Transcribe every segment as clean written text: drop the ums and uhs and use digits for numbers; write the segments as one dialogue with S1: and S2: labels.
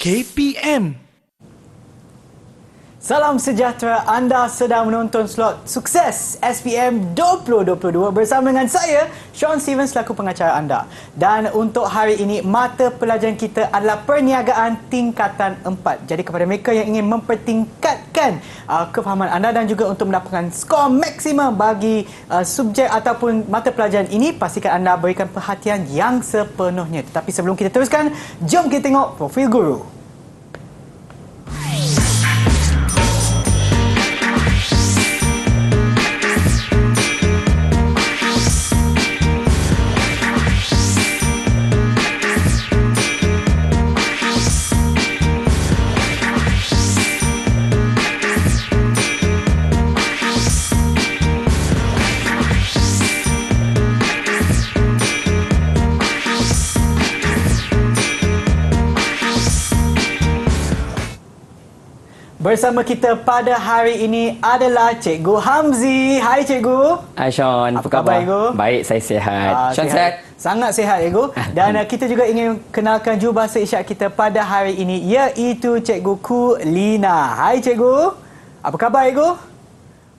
S1: KPM.
S2: Salam sejahtera, anda sedang menonton slot Sukses SPM 2022 bersama dengan saya, Sean Stevens selaku pengacara anda. Dan untuk hari ini, mata pelajaran kita adalah perniagaan tingkatan 4. Jadi kepada mereka yang ingin mempertingkatkan kefahaman anda dan juga untuk mendapatkan skor maksimum bagi subjek ataupun mata pelajaran ini, pastikan anda berikan perhatian yang sepenuhnya. Tetapi sebelum kita teruskan, jom kita tengok profil guru. Bersama kita pada hari ini adalah Cikgu Hamzi. Hai Cikgu.
S3: Hai Sean, apa khabar?
S2: Cikgu?
S3: Baik, saya sihat. Sean sihat?
S2: Sangat sihat Cikgu. Dan kita juga ingin kenalkan jurubahasa isyarat kita pada hari ini, iaitu Cikgu Kulina. Hai Cikgu. Apa khabar Cikgu?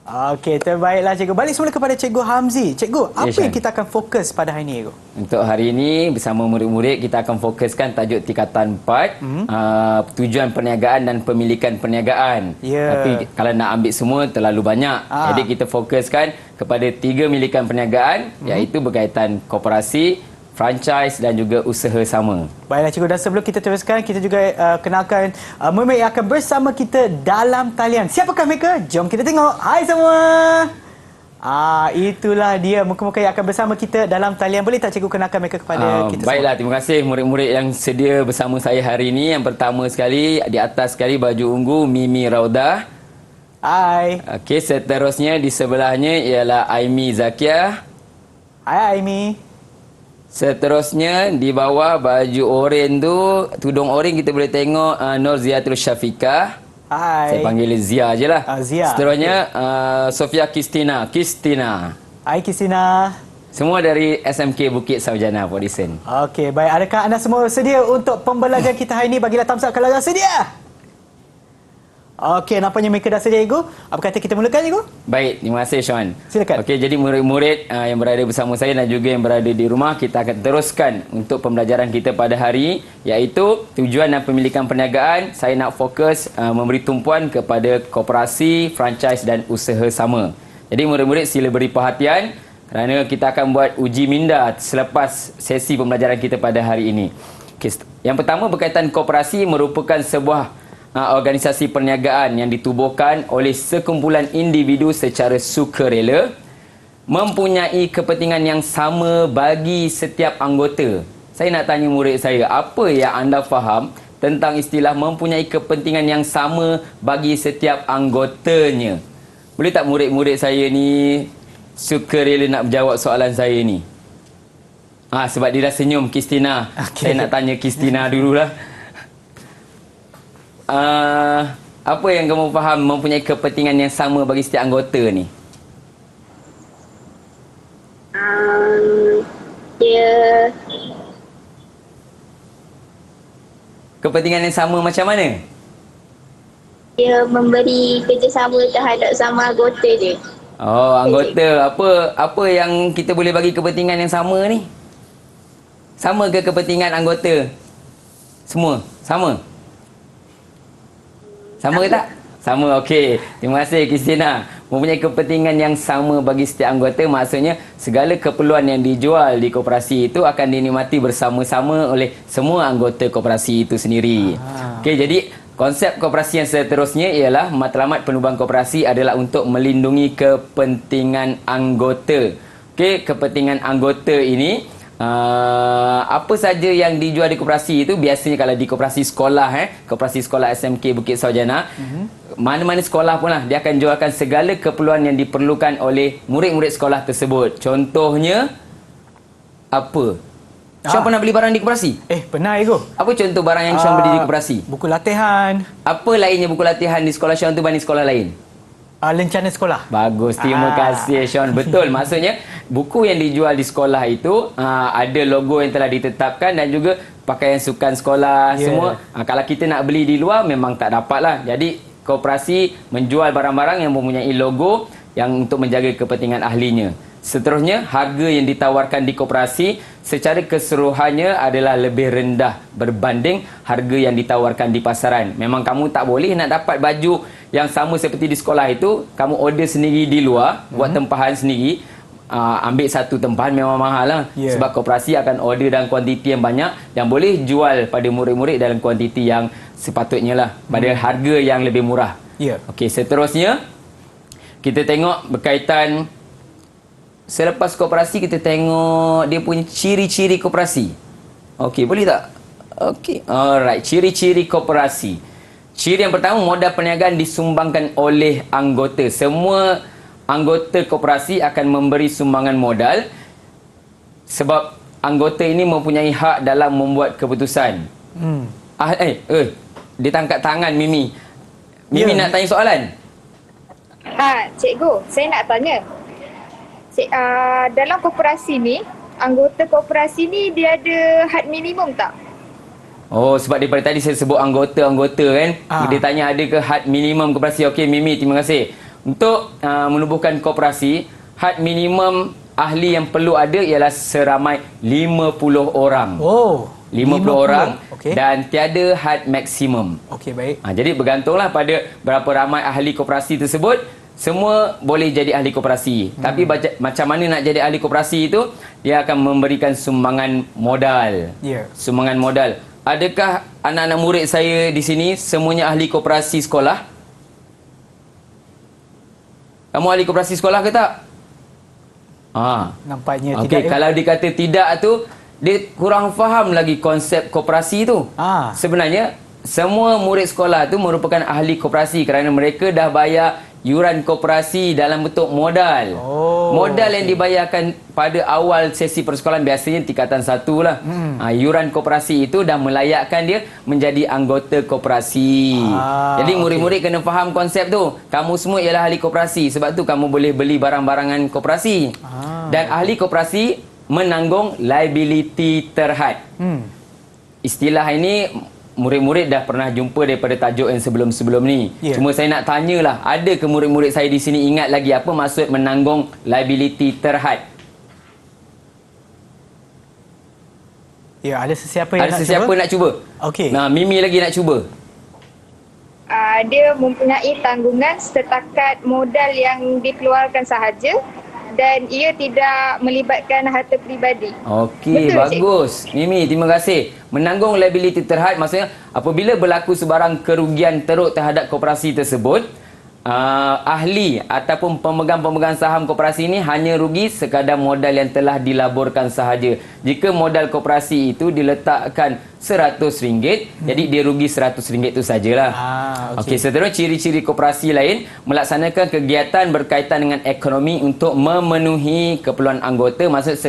S2: Okey, terbaiklah Cikgu. Balik semula kepada Cikgu Hamzi. Cikgu, apa yang kita akan fokus pada hari ini Cikgu?
S3: Untuk hari ini bersama murid-murid kita akan fokuskan tajuk tingkatan 4, tujuan perniagaan dan pemilikan perniagaan. Tapi kalau nak ambil semua terlalu banyak. Jadi kita fokuskan kepada 3 milikan perniagaan, iaitu berkaitan koperasi, franchise dan juga usaha sama.
S2: Baiklah Cikgu, dan sebelum kita teruskan, kita juga kenalkan murid yang akan bersama kita dalam talian. Siapakah mereka? Jom kita tengok. Hai semua. Itulah dia muka-muka yang akan bersama kita dalam talian. Boleh tak Cikgu kenalkan mereka kepada kita
S3: baiklah,
S2: semua?
S3: terima kasih murid-murid yang sedia bersama saya hari ini. Yang pertama sekali, di atas sekali baju ungu, Mimi Raudah.
S2: Hai.
S3: Okey, seterusnya di sebelahnya ialah Aimi Zakiah.
S2: Hai Aimi.
S3: Seterusnya di bawah baju oranye tu, tudung oranye kita boleh tengok Nur Ziatul Syafiqah.
S2: Hai.
S3: Saya panggil Zia je lah.
S2: Zia.
S3: Seterusnya Sofia Kristina.
S2: Hai Kristina.
S3: Semua dari SMK Bukit Sarjana Audison.
S2: Okey, baik. Adakah anda semua sedia untuk pembelajaran kita hari ini? Bagilah thumbs up kalau anda sedia. Okey, nampaknya mereka dah sedia Cikgu. Apa kata kita mulakan Cikgu?
S3: Baik, terima kasih Sean.
S2: Silakan.
S3: Okey, jadi murid-murid yang berada bersama saya dan juga yang berada di rumah, kita akan teruskan untuk pembelajaran kita pada hari, iaitu tujuan dan pemilikan perniagaan. Saya nak fokus memberi tumpuan kepada koperasi, franchise dan usaha sama. Jadi murid-murid sila beri perhatian kerana kita akan buat uji minda selepas sesi pembelajaran kita pada hari ini. Okay, yang pertama berkaitan koperasi merupakan sebuah organisasi perniagaan yang ditubuhkan oleh sekumpulan individu secara sukarela, mempunyai kepentingan yang sama bagi setiap anggota. Saya nak tanya murid saya, apa yang anda faham tentang istilah mempunyai kepentingan yang sama bagi setiap anggotanya? Boleh tak murid-murid saya ni sukarela nak menjawab soalan saya ni? Sebab dia dah senyum, Kristina. Saya nak tanya Kristina dululah. Apa yang kamu faham mempunyai kepentingan yang sama bagi setiap anggota ni? Kepentingan yang sama macam mana?
S4: Dia memberi kerjasama terhadap sama anggota dia.
S3: Anggota. Apa yang kita boleh bagi kepentingan yang sama ni? Sama ke kepentingan anggota? Semua? Sama? Sama ke tak? Sama, okey. Terima kasih Kristina. Mempunyai kepentingan yang sama bagi setiap anggota, maksudnya segala keperluan yang dijual di koperasi itu akan dinikmati bersama-sama oleh semua anggota koperasi itu sendiri. Okey, jadi konsep koperasi yang seterusnya ialah matlamat penubuhan koperasi adalah untuk melindungi kepentingan anggota. Okey, kepentingan anggota ini apa saja yang dijual di koperasi itu, biasanya kalau di koperasi sekolah, koperasi sekolah SMK Bukit Sarjana, mana-mana sekolah pun lah, dia akan jualkan segala keperluan yang diperlukan oleh murid-murid sekolah tersebut. Contohnya apa? Syam pernah beli barang di koperasi?
S2: Pernah Ego.
S3: Apa contoh barang yang Syam beli di koperasi?
S2: Buku latihan.
S3: Apa lainnya buku latihan di sekolah Syam tu banding sekolah lain?
S2: Lencana sekolah.
S3: Bagus, terima kasih Sean. Betul, maksudnya buku yang dijual di sekolah itu ada logo yang telah ditetapkan dan juga pakaian sukan sekolah semua. Kalau kita nak beli di luar memang tak dapat lah. Jadi koperasi menjual barang-barang yang mempunyai logo yang untuk menjaga kepentingan ahlinya. Seterusnya, harga yang ditawarkan di koperasi secara keseluruhannya adalah lebih rendah berbanding harga yang ditawarkan di pasaran. Memang kamu tak boleh nak dapat baju yang sama seperti di sekolah itu, kamu order sendiri di luar, buat tempahan sendiri. Ambil satu tempahan memang mahal lah. Sebab koperasi akan order dalam kuantiti yang banyak dan boleh jual pada murid-murid dalam kuantiti yang sepatutnya lah, pada harga yang lebih murah. Okey, seterusnya kita tengok berkaitan selepas koperasi, kita tengok dia punya ciri-ciri koperasi. Okey, boleh tak? Okey, alright, ciri-ciri koperasi. Ciri yang pertama, modal perniagaan disumbangkan oleh anggota. Semua anggota koperasi akan memberi sumbangan modal sebab anggota ini mempunyai hak dalam membuat keputusan. Dia tangkap tangan Mimi. Mimi nak tanya soalan?
S1: Cikgu, saya nak tanya. Dalam koperasi ni, anggota koperasi ni dia ada had minimum tak?
S3: Oh, sebab daripada tadi saya sebut anggota-anggota kan. Dia tanya ada ke had minimum koperasi. Okey Mimi, terima kasih. Untuk menubuhkan koperasi, had minimum ahli yang perlu ada ialah seramai 50 orang. 50 orang dan tiada had maksimum.
S2: Okey, baik.
S3: Jadi bergantunglah pada berapa ramai ahli koperasi tersebut. Semua boleh jadi ahli koperasi. Tapi macam mana nak jadi ahli koperasi itu, dia akan memberikan sumbangan modal. Sumbangan modal. Adakah anak-anak murid saya di sini semuanya ahli koperasi sekolah? Kamu ahli koperasi sekolah ke tak?
S2: Nampaknya
S3: tidak. Kalau dikata tidak tu, dia kurang faham lagi konsep koperasi tu. Sebenarnya semua murid sekolah tu merupakan ahli koperasi kerana mereka dah bayar yuran koperasi dalam bentuk modal. Modal yang dibayarkan pada awal sesi persekolahan biasanya tingkatan 1 lah. Yuran koperasi itu dah melayakkan dia menjadi anggota koperasi. Jadi murid-murid kena faham konsep tu. Kamu semua ialah ahli koperasi, sebab tu kamu boleh beli barang-barangan koperasi. Dan ahli koperasi menanggung liability terhad. Istilah ini murid-murid dah pernah jumpa daripada tajuk yang sebelum-sebelum ni. Cuma saya nak tanyalah, ada ke murid-murid saya di sini ingat lagi apa maksud menanggung liability terhad?
S2: Ada sesiapa yang
S3: ada sesiapa nak cuba?
S2: Okey.
S3: Nah, Mimi lagi nak cuba.
S1: Dia mempunyai tanggungan setakat modal yang dikeluarkan sahaja dan ia tidak melibatkan harta peribadi.
S3: Okey, bagus. Mimi, terima kasih. Menanggung liability terhad maksudnya apabila berlaku sebarang kerugian teruk terhadap koperasi tersebut, ahli ataupun pemegang-pemegang saham koperasi ini hanya rugi sekadar modal yang telah dilaburkan sahaja. Jika modal koperasi itu diletakkan RM100, jadi dia rugi RM100 itu sajalah. Okey, seterusnya ciri-ciri koperasi lain melaksanakan kegiatan berkaitan dengan ekonomi untuk memenuhi keperluan anggota. Maksud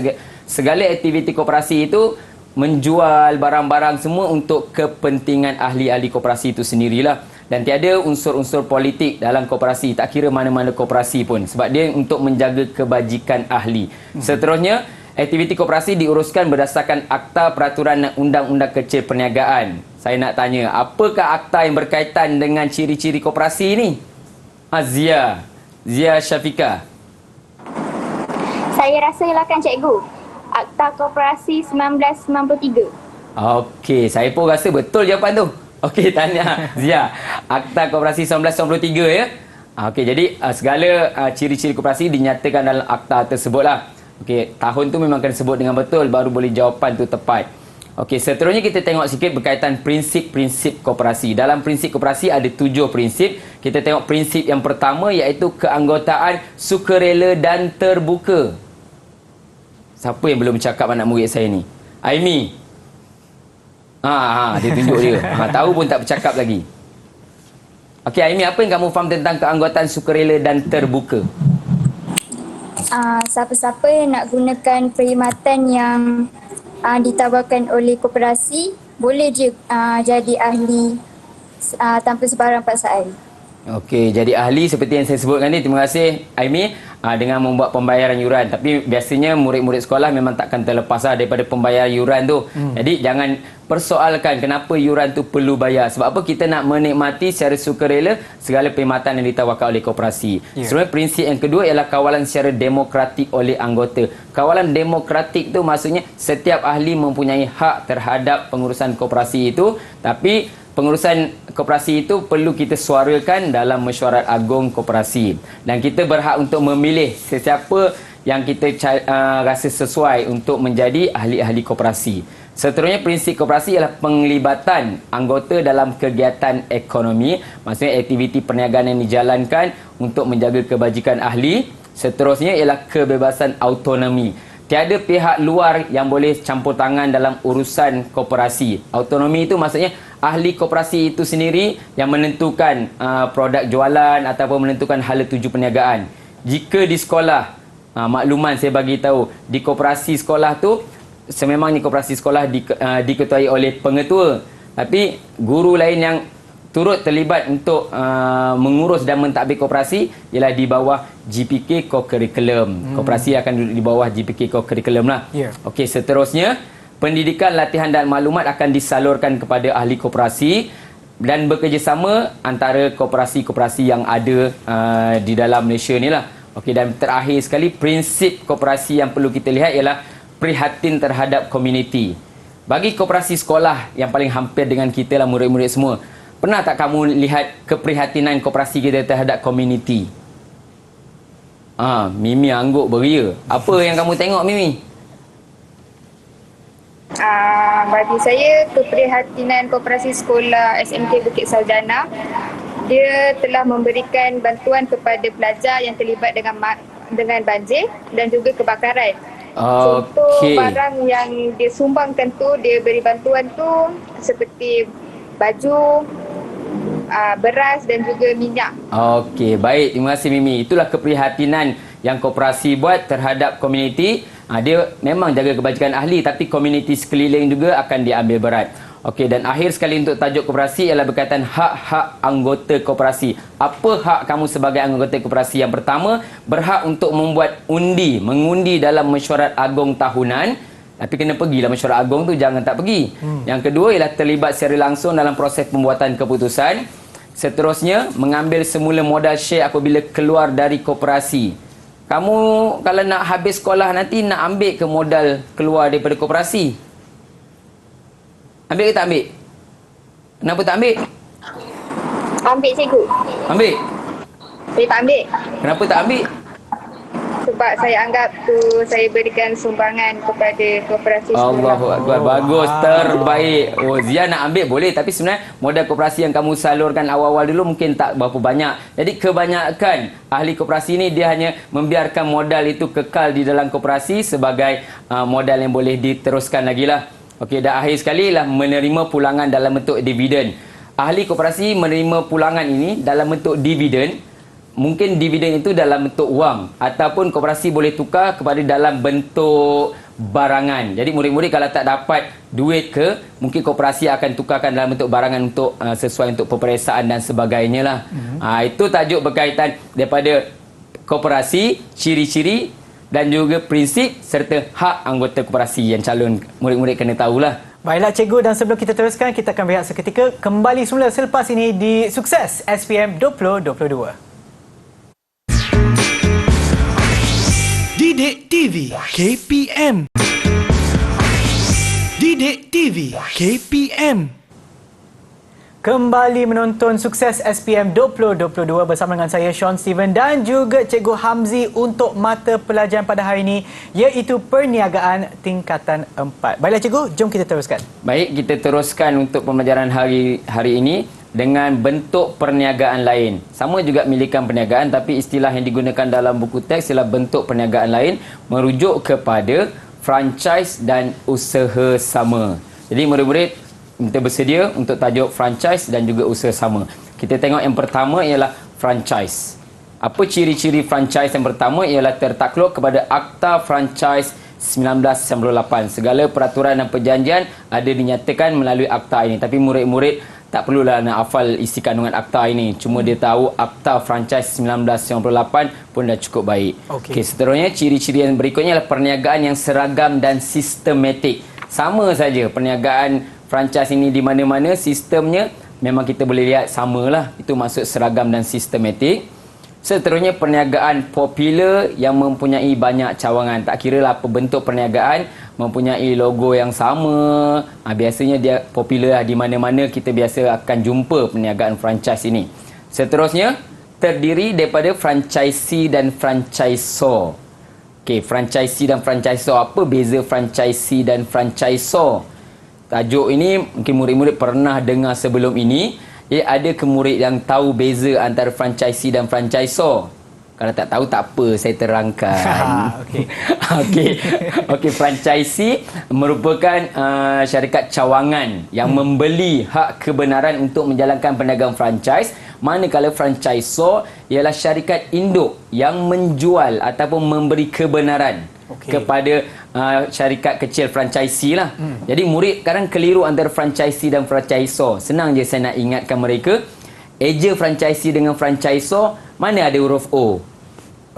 S3: segala aktiviti koperasi itu menjual barang-barang semua untuk kepentingan ahli-ahli koperasi itu sendirilah. Dan tiada unsur-unsur politik dalam koperasi, tak kira mana-mana koperasi pun, sebab dia untuk menjaga kebajikan ahli. Seterusnya, aktiviti koperasi diuruskan berdasarkan Akta Peraturan dan Undang-Undang Kecil Perniagaan. Saya nak tanya, apakah akta yang berkaitan dengan ciri-ciri koperasi ini? Zia Syafiqah.
S5: Saya rasa ialah kan cikgu, Akta Koperasi 1993.
S3: Okey, saya pun rasa betul jawapan tu. Okey, tanya Zia. Akta Koperasi 1993 ya. Okey, jadi segala ciri-ciri koperasi dinyatakan dalam akta tersebut lah. Okey, tahun tu memang kena sebut dengan betul baru boleh jawapan tu tepat. Okey, seterusnya kita tengok sikit berkaitan prinsip-prinsip koperasi. Dalam prinsip koperasi ada 7 prinsip. Kita tengok prinsip yang pertama iaitu keanggotaan sukarela dan terbuka. Siapa yang belum cakap anak murid saya ni? Aimi. Dia tunjuk dia. Tahu pun tak bercakap lagi. Okey, Aimi, apa yang kamu faham tentang keanggotaan sukarela dan terbuka?
S5: Siapa-siapa yang nak gunakan perkhidmatan yang ditawarkan oleh koperasi boleh je jadi ahli tanpa sebarang paksaan.
S3: Okey, jadi ahli seperti yang saya sebutkan ni, terima kasih Aimi dengan membuat pembayaran yuran. Tapi biasanya murid-murid sekolah memang takkan terlepas daripada pembayaran yuran tu. Jadi jangan persoalkan kenapa yuran tu perlu bayar. Sebab apa? Kita nak menikmati secara sukarela segala perkhidmatan yang ditawarkan oleh koperasi. Sebenarnya prinsip yang kedua ialah kawalan secara demokratik oleh anggota. Kawalan demokratik tu maksudnya setiap ahli mempunyai hak terhadap pengurusan koperasi itu, tapi pengurusan koperasi itu perlu kita suarakan dalam mesyuarat agung koperasi, dan kita berhak untuk memilih sesiapa yang kita rasa sesuai untuk menjadi ahli-ahli koperasi. Seterusnya, prinsip koperasi ialah penglibatan anggota dalam kegiatan ekonomi, maksudnya aktiviti perniagaan yang dijalankan untuk menjaga kebajikan ahli. Seterusnya ialah kebebasan autonomi. Tiada pihak luar yang boleh campur tangan dalam urusan koperasi. Autonomi itu maksudnya ahli koperasi itu sendiri yang menentukan produk jualan ataupun menentukan hala tuju perniagaan. Jika di sekolah, makluman saya bagi tahu, di koperasi sekolah tu sememangnya koperasi sekolah diketuai oleh pengetua, tapi guru lain yang turut terlibat untuk mengurus dan mentadbir koperasi ialah di bawah GPK Co-Curriculum. Koperasi akan duduk di bawah GPK Co-Curriculum lah. Okey, seterusnya pendidikan, latihan dan maklumat akan disalurkan kepada ahli koperasi dan bekerjasama antara koperasi-koperasi yang ada di dalam Malaysia ni lah. Okey, dan terakhir sekali, prinsip koperasi yang perlu kita lihat ialah prihatin terhadap komuniti. Bagi koperasi sekolah yang paling hampir dengan kita lah, murid-murid semua, pernah tak kamu lihat keprihatinan koperasi kita terhadap komuniti? Mimi angguk beria. Apa yang kamu tengok, Mimi?
S1: Bagi saya, keprihatinan koperasi sekolah SMK Bukit Sarjana, dia telah memberikan bantuan kepada pelajar yang terlibat dengan banjir dan juga kebakaran. Contoh barang yang dia sumbangkan tu, dia beri bantuan tu seperti baju, beras dan juga minyak. Okey, baik. Terima kasih, Mimi. Itulah keprihatinan yang koperasi buat terhadap komuniti. Dia memang jaga kebajikan ahli, tapi komuniti sekeliling juga akan diambil berat. Okey, dan akhir sekali untuk tajuk koperasi ialah berkaitan hak-hak anggota koperasi. Apa hak kamu sebagai anggota koperasi? Yang pertama, berhak untuk membuat mengundi dalam mesyuarat agung tahunan. Tapi kena pergilah mesyuarat agung tu, jangan tak pergi. Yang kedua ialah terlibat secara langsung dalam proses pembuatan keputusan. Seterusnya, mengambil semula modal share apabila keluar dari koperasi. Kamu kalau nak habis sekolah nanti nak ambil ke modal keluar daripada koperasi? Ambil ke tak ambil? Kenapa tak ambil?
S4: Ambil, cikgu.
S3: Ambil?
S1: Saya tak ambil.
S3: Kenapa tak ambil?
S1: Sebab saya anggap tu saya berikan sumbangan kepada koperasi sekolah.
S3: Allahu Akbar. Bagus, terbaik. Zia nak ambil boleh, tapi sebenarnya modal koperasi yang kamu salurkan awal-awal dulu mungkin tak berapa banyak. Jadi kebanyakan ahli koperasi ni dia hanya membiarkan modal itu kekal di dalam koperasi sebagai modal yang boleh diteruskan lagi lah. Okey, dan akhir sekali lah menerima pulangan dalam bentuk dividen. Ahli koperasi menerima pulangan ini dalam bentuk dividen. Mungkin dividen itu dalam bentuk wang ataupun koperasi boleh tukar kepada dalam bentuk barangan. Jadi murid-murid kalau tak dapat duit mungkin koperasi akan tukarkan dalam bentuk barangan untuk sesuai untuk peperiksaan dan sebagainya lah. Itu tajuk berkaitan daripada koperasi, ciri-ciri dan juga prinsip serta hak anggota koperasi yang calon murid-murid kena tahulah.
S2: Baiklah cikgu, dan sebelum kita teruskan, kita akan berehat seketika. Kembali semula selepas ini di Sukses SPM 2022.
S6: Didik TV KPM. Didik TV KPM.
S2: Kembali menonton Sukses SPM 2022 bersama dengan saya Sean Steven dan juga Cikgu Hamzi untuk mata pelajaran pada hari ini, iaitu Perniagaan Tingkatan 4. Baiklah cikgu, jom kita teruskan.
S3: Baik, kita teruskan untuk pembelajaran hari ini dengan bentuk perniagaan lain. Sama juga milikan perniagaan, tapi istilah yang digunakan dalam buku teks ialah bentuk perniagaan lain, merujuk kepada franchise dan usaha sama. Jadi murid-murid, kita bersedia untuk tajuk franchise dan juga usaha sama. Kita tengok yang pertama ialah franchise. Apa ciri-ciri franchise yang pertama? Ialah tertakluk kepada Akta Franchise 1998. Segala peraturan dan perjanjian ada dinyatakan melalui akta ini. Tapi murid-murid tak perlulah nak hafal isi kandungan akta ini. Cuma dia tahu akta franchise 1998 pun dah cukup baik. Okey, seterusnya ciri-ciri yang berikutnya adalah perniagaan yang seragam dan sistematik. Sama saja perniagaan franchise ini di mana-mana, sistemnya memang kita boleh lihat samalah. Itu maksud seragam dan sistematik. Seterusnya perniagaan popular yang mempunyai banyak cawangan. Tak kira lah apa bentuk perniagaan, mempunyai logo yang sama. Biasanya dia popular lah. Di mana-mana kita biasa akan jumpa perniagaan franchise ini. Seterusnya, terdiri daripada franchisee dan franchisor. Okey, franchisee dan franchisor. Apa beza franchisee dan franchisor? Tajuk ini mungkin murid-murid pernah dengar sebelum ini. Ada ke murid yang tahu beza antara franchisee dan franchisor? Kalau tak tahu tak apa, saya terangkan. Okey, franchisee merupakan syarikat cawangan yang membeli hak kebenaran untuk menjalankan perniagaan franchise. Manakala franchisor ialah syarikat induk yang menjual ataupun memberi kebenaran kepada syarikat kecil franchisee lah. Jadi murid kadang keliru antara franchisee dan franchisor. Senang je saya nak ingatkan mereka. Eja franchisee dengan franchisor, mana ada huruf O?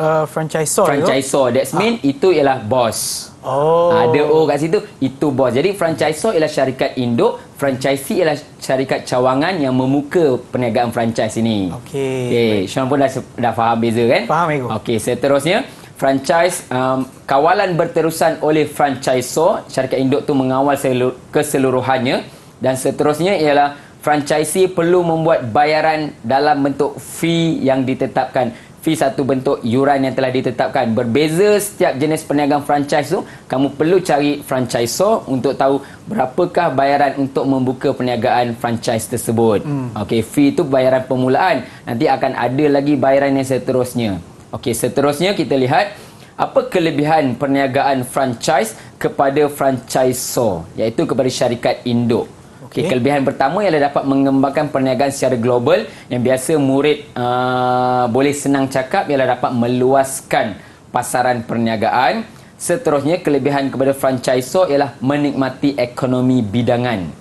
S2: Franchisor.
S3: Franchisor. That mean itu ialah bos. Ada O kat situ, itu bos. Jadi franchisor ialah syarikat induk, franchisee ialah syarikat cawangan yang memuka perniagaan franchise ini. Okey. Sean pun dah faham beza kan?
S2: Faham, Ego.
S3: Okey, seterusnya franchise kawalan berterusan oleh franchisor, syarikat induk tu mengawal keseluruhannya. Dan seterusnya ialah franchisee perlu membuat bayaran dalam bentuk fee yang ditetapkan. Fee satu bentuk yuran yang telah ditetapkan. Berbeza setiap jenis perniagaan franchise tu, kamu perlu cari franchisor untuk tahu berapakah bayaran untuk membuka perniagaan franchise tersebut. Okey, fee itu bayaran permulaan. Nanti akan ada lagi bayaran yang seterusnya. Okey, seterusnya kita lihat apa kelebihan perniagaan franchise kepada franchisor, iaitu kepada syarikat induk. Okay, kelebihan pertama ialah dapat mengembangkan perniagaan secara global. Yang biasa murid boleh senang cakap ialah dapat meluaskan pasaran perniagaan. Seterusnya, kelebihan kepada franchisor ialah menikmati ekonomi bidangan.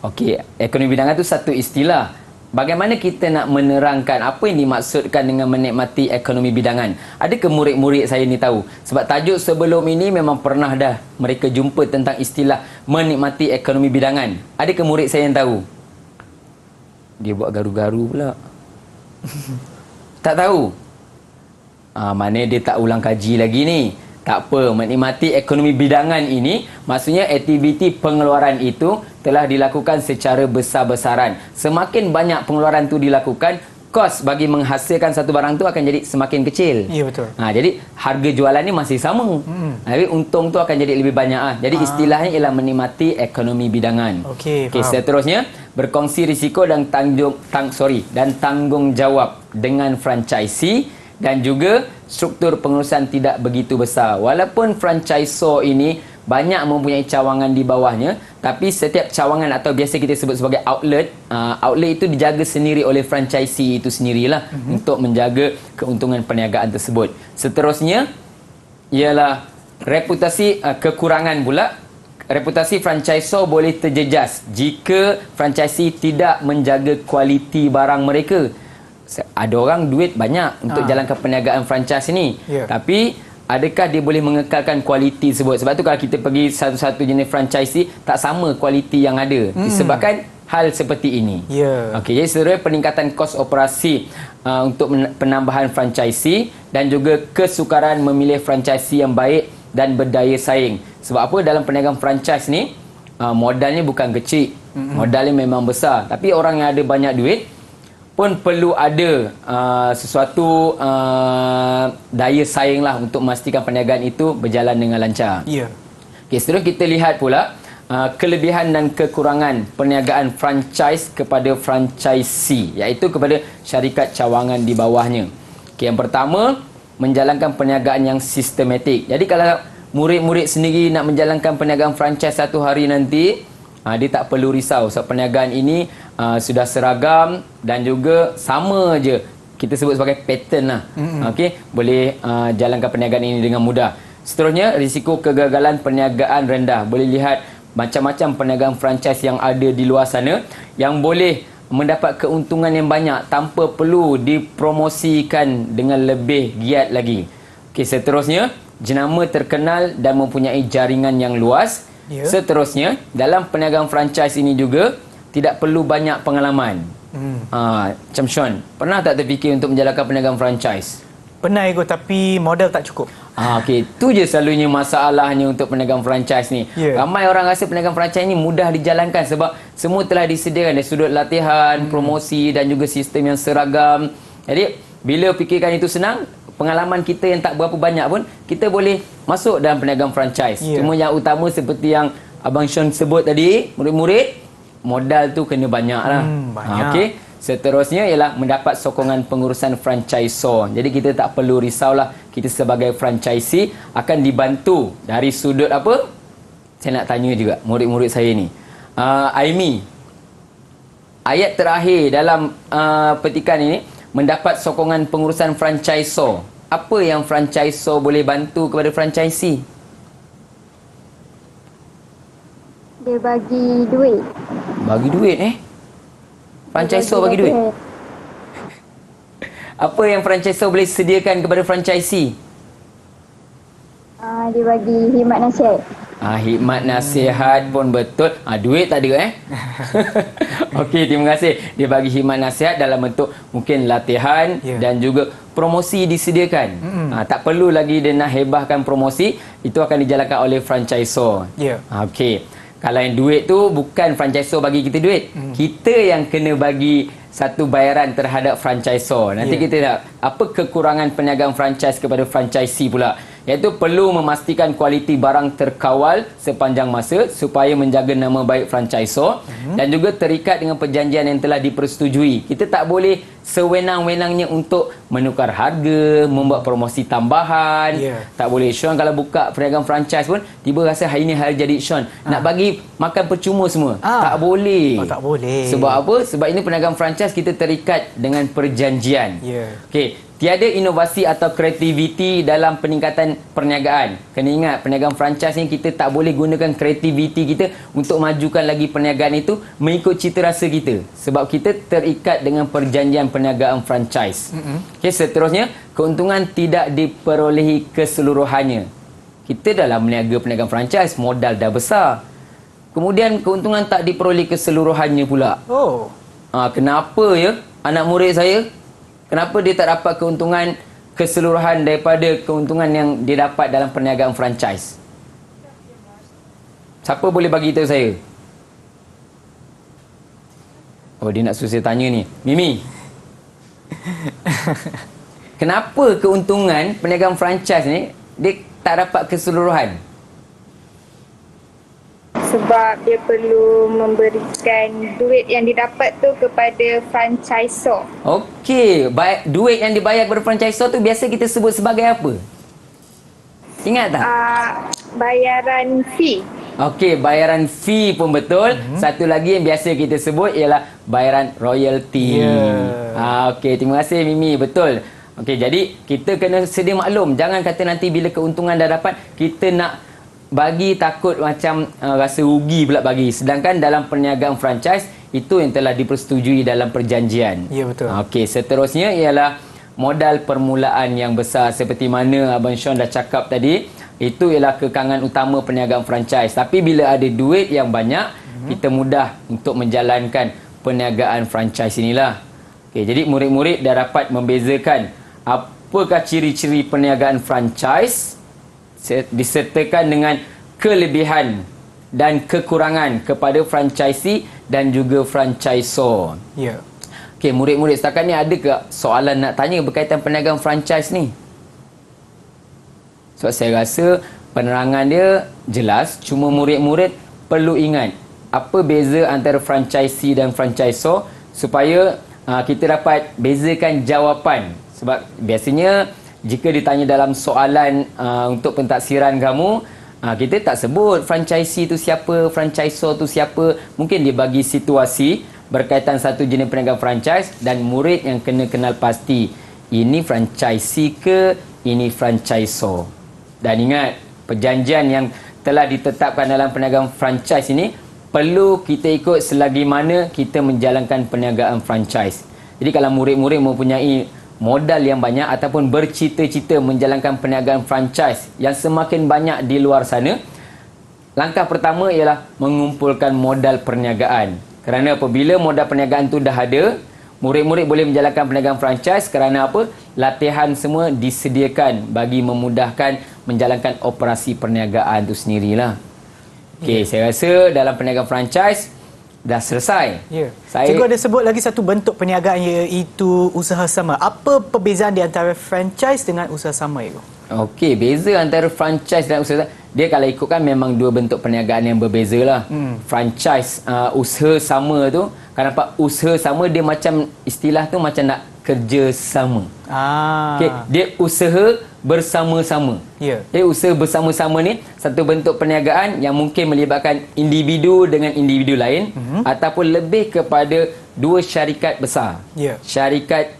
S3: Okey, ekonomi bidangan itu satu istilah. Bagaimana kita nak menerangkan apa yang dimaksudkan dengan menikmati ekonomi bidangan? Adakah murid-murid saya ni tahu? Sebab tajuk sebelum ini memang pernah dah mereka jumpa tentang istilah menikmati ekonomi bidangan. Adakah murid saya yang tahu? Dia buat garu-garu pula. Tak tahu? Mana dia tak ulang kaji lagi ni? Tak apa, menikmati ekonomi bidangan ini maksudnya aktiviti pengeluaran itu telah dilakukan secara besar-besaran. Semakin banyak pengeluaran itu dilakukan, kos bagi menghasilkan satu barang tu akan jadi semakin kecil.
S2: Ya, betul.
S3: Jadi harga jualan ni masih sama. Tapi untung tu akan jadi lebih banyak. Jadi istilahnya ialah menikmati ekonomi bidangan. Okey, seterusnya berkongsi risiko dan tanggung jawab dengan franchisee. Dan juga struktur pengurusan tidak begitu besar. Walaupun franchisor ini banyak mempunyai cawangan di bawahnya, tapi setiap cawangan atau biasa kita sebut sebagai outlet, outlet itu dijaga sendiri oleh franchisee itu sendirilah untuk menjaga keuntungan perniagaan tersebut. Seterusnya ialah reputasi, kekurangan pula. Reputasi franchisor boleh terjejas jika franchisee tidak menjaga kualiti barang mereka. Ada orang duit banyak untuk jalankan perniagaan franchise ini. Tapi adakah dia boleh mengekalkan kualiti tersebut? Sebab tu kalau kita pergi satu-satu jenis franchisee, tak sama kualiti yang ada. Disebabkan hal seperti ini. Okey, jadi seterusnya peningkatan kos operasi untuk penambahan franchisee dan juga kesukaran memilih franchisee yang baik dan berdaya saing. Sebab apa? Dalam perniagaan franchise ni modalnya bukan kecil. Modalnya memang besar. Tapi orang yang ada banyak duit pun perlu ada sesuatu daya saing lah untuk memastikan perniagaan itu berjalan dengan lancar. Okay, seterusnya kita lihat pula kelebihan dan kekurangan perniagaan franchise kepada franchisee, iaitu kepada syarikat cawangan di bawahnya. Okay, yang pertama, menjalankan perniagaan yang sistematik. Jadi kalau murid-murid sendiri nak menjalankan perniagaan franchise satu hari nanti, dia tak perlu risau sebab perniagaan ini sudah seragam dan juga sama je. Kita sebut sebagai pattern lah. Okey, boleh jalankan perniagaan ini dengan mudah. Seterusnya, risiko kegagalan perniagaan rendah. Boleh lihat macam-macam perniagaan franchise yang ada di luar sana yang boleh mendapat keuntungan yang banyak tanpa perlu dipromosikan dengan lebih giat lagi. Okey, seterusnya, jenama terkenal dan mempunyai jaringan yang luas.
S2: Ya.
S3: Seterusnya, dalam perniagaan franchise ini juga tidak perlu banyak pengalaman. Macam Sean, pernah tak terfikir untuk menjalankan perniagaan franchise?
S2: Pernah ego tapi modal tak cukup.
S3: Okey, tu je selalunya masalahnya untuk perniagaan franchise ni.
S2: Ya.
S3: Ramai orang rasa perniagaan franchise ni mudah dijalankan sebab semua telah disediakan dari sudut latihan, promosi dan juga sistem yang seragam. Jadi, bila fikirkan itu senang, pengalaman kita yang tak berapa banyak pun, kita boleh masuk dalam perniagaan franchise.
S2: Ya.
S3: Cuma yang utama seperti yang Abang Sean sebut tadi, murid-murid, modal tu kena banyak lah.
S2: Banyak.
S3: Okey. Seterusnya ialah mendapat sokongan pengurusan franchisor. Jadi kita tak perlu risaulah. Kita sebagai franchisee akan dibantu dari sudut apa? Saya nak tanya juga murid-murid saya ni. Aimi, ayat terakhir dalam petikan ini, mendapat sokongan pengurusan franchisor. Apa yang franchisor boleh bantu kepada franchisee?
S5: Dia bagi duit.
S3: Bagi duit Franchisor bagi duit. Apa yang franchisor boleh sediakan kepada franchisee?
S5: Dia bagi khidmat nasihat.
S3: Khidmat nasihat pun betul. Duit tak ada Okey, terima kasih. Dia bagi khidmat nasihat dalam bentuk mungkin latihan dan juga promosi disediakan. Tak perlu lagi dia nak hebahkan promosi, itu akan dijalankan oleh franchisor. Okey. Kalau yang duit tu bukan franchisor bagi kita duit. Kita yang kena bagi satu bayaran terhadap franchisor. Nanti kita nak apa kekurangan perniagaan franchise kepada franchisee pula. Iaitu perlu memastikan kualiti barang terkawal sepanjang masa supaya menjaga nama baik franchisor dan juga terikat dengan perjanjian yang telah dipersetujui. Kita tak boleh sewenang-wenangnya untuk menukar harga, membuat promosi tambahan. Tak boleh. Sean kalau buka perniagaan franchise pun tiba rasa hari ni hari jadi Sean nak bagi makan percuma semua. Tak boleh.
S2: Tak boleh.
S3: Sebab apa? Sebab ini perniagaan franchise kita terikat dengan perjanjian. Okey. Tiada inovasi atau kreativiti dalam peningkatan perniagaan. Kena ingat, perniagaan franchise ni kita tak boleh gunakan kreativiti kita untuk majukan lagi perniagaan itu mengikut cita rasa kita. Sebab kita terikat dengan perjanjian perniagaan franchise. Okay, seterusnya, keuntungan tidak diperolehi keseluruhannya. Kita dalam meniaga perniagaan franchise, modal dah besar. Kemudian keuntungan tak diperolehi keseluruhannya pula. Kenapa ya anak murid saya? Kenapa dia tak dapat keuntungan keseluruhan daripada keuntungan yang dia dapat dalam perniagaan franchise? Siapa boleh bagi tahu saya? Dia nak suruh saya tanya ni. Mimi. Kenapa keuntungan perniagaan franchise ni dia tak dapat keseluruhan?
S1: Sebab dia perlu memberikan duit yang didapat tu kepada franchisor.
S3: Okey, duit yang dibayar kepada franchisor tu biasa kita sebut sebagai apa? Ingat tak?
S1: Bayaran fee.
S3: Okey, bayaran fee pun betul. Satu lagi yang biasa kita sebut ialah bayaran royalty. Okey, terima kasih Mimi, betul. Okey, jadi kita kena sedia maklum, jangan kata nanti bila keuntungan dah dapat kita nak bagi takut macam rasa rugi pula bagi. Sedangkan dalam perniagaan franchise itu yang telah dipersetujui dalam perjanjian.
S2: Ya, betul.
S3: Okey, seterusnya ialah modal permulaan yang besar seperti mana Abang Sean dah cakap tadi. Itu ialah kekangan utama perniagaan franchise. Tapi bila ada duit yang banyak, kita mudah untuk menjalankan perniagaan franchise inilah. Okey, jadi murid-murid dah dapat membezakan apakah ciri-ciri perniagaan franchise disertakan dengan kelebihan dan kekurangan kepada franchisee dan juga franchisor. Okey, murid-murid setakat ni ada ke soalan nak tanya berkaitan perniagaan franchise ni? Sebab saya rasa penerangan dia jelas, cuma murid-murid perlu ingat apa beza antara franchisee dan franchisor supaya kita dapat bezakan jawapan. Sebab biasanya jika ditanya dalam soalan untuk pentaksiran kamu, kita tak sebut franchisee tu siapa, franchisor tu siapa. Mungkin dia bagi situasi berkaitan satu jenis perniagaan franchise dan murid yang kena kenal pasti ini franchisee ke ini franchisor. Dan ingat, perjanjian yang telah ditetapkan dalam perniagaan franchise ini perlu kita ikut selagi mana kita menjalankan perniagaan franchise. Jadi kalau murid-murid mempunyai modal yang banyak ataupun bercita-cita menjalankan perniagaan franchise yang semakin banyak di luar sana, langkah pertama ialah mengumpulkan modal perniagaan. Kerana apabila modal perniagaan tu dah ada, murid-murid boleh menjalankan perniagaan franchise kerana apa? Latihan semua disediakan bagi memudahkan menjalankan operasi perniagaan itu sendirilah. Okey, saya rasa dalam perniagaan franchise dah selesai.
S2: Ya. Cikgu ada sebut lagi satu bentuk perniagaan iaitu usaha sama. Apa perbezaan di antara franchise dengan usaha sama itu?
S3: Okey, beza antara franchise dan usaha, dia kalau ikutkan memang dua bentuk perniagaan yang berbeza lah. Franchise, usaha sama tu, kenapa usaha sama dia macam istilah tu macam nak kerja sama. Okey, dia usaha bersama-sama.
S2: Ya.
S3: Jadi usaha bersama-sama ni satu bentuk perniagaan yang mungkin melibatkan individu dengan individu lain ataupun lebih kepada dua syarikat besar.
S2: Ya.
S3: Syarikat